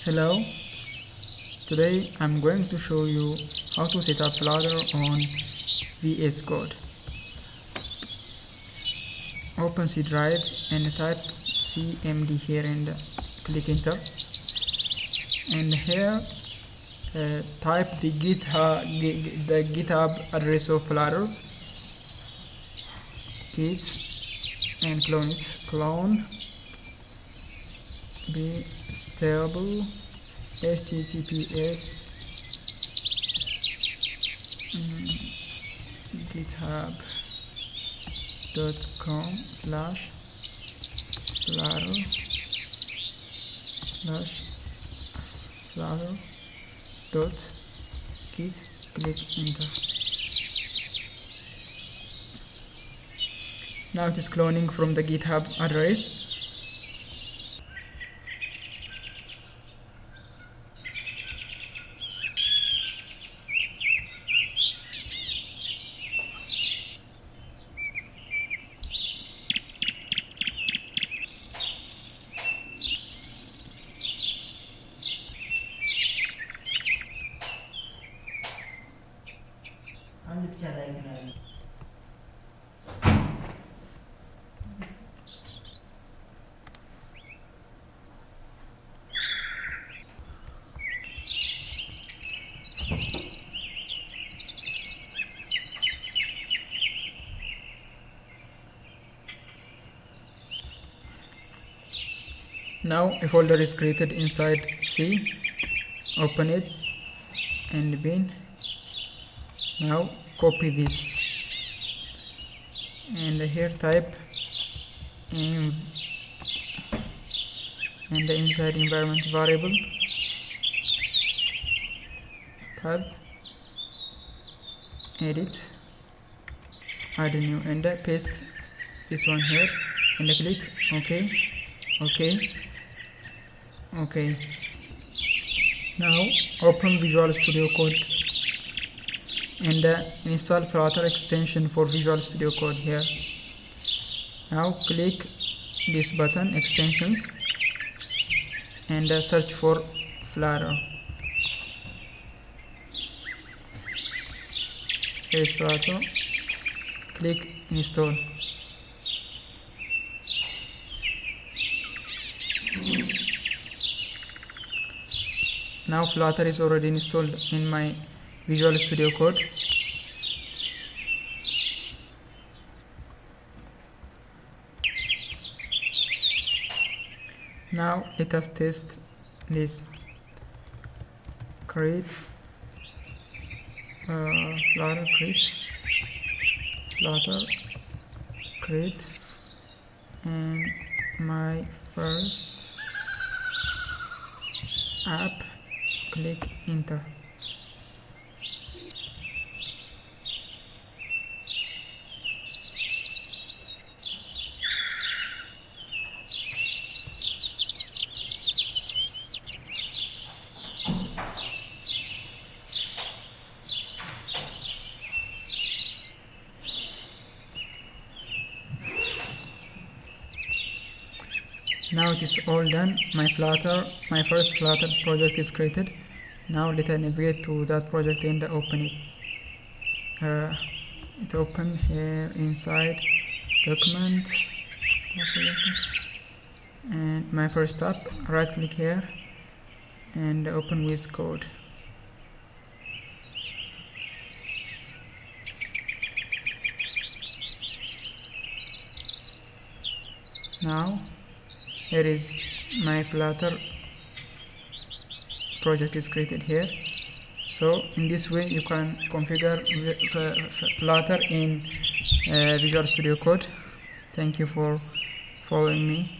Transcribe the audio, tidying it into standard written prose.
Hello, today I'm going to show you how to set up Flutter on VS Code. Open C drive and type cmd here and click enter. And here type the GitHub address of Flutter, git and clone it. Clone be stable https github.com/flutter/flutter.git. Click enter. Now it is cloning from the GitHub address. Now a folder is created inside C. Open it and bin. Now copy this and here type env and inside environment variable path, edit, add a new and paste this one here and click OK. Now open Visual Studio Code and install Flutter extension for Visual Studio Code here. Now click this button, extensions, and search for Flutter. Here is Flutter. Click install. Now Flutter is already installed in my Visual Studio Code. Now let us test this. Create Flutter create and my first app. Click enter. Now it is all done. My first Flutter project is created. Now let I navigate to that project and open it. It open here inside document and my first app. Right click here and open with code. Now here is my Flutter project is created here. So in this way you can configure Flutter in Visual Studio Code. Thank you for following me.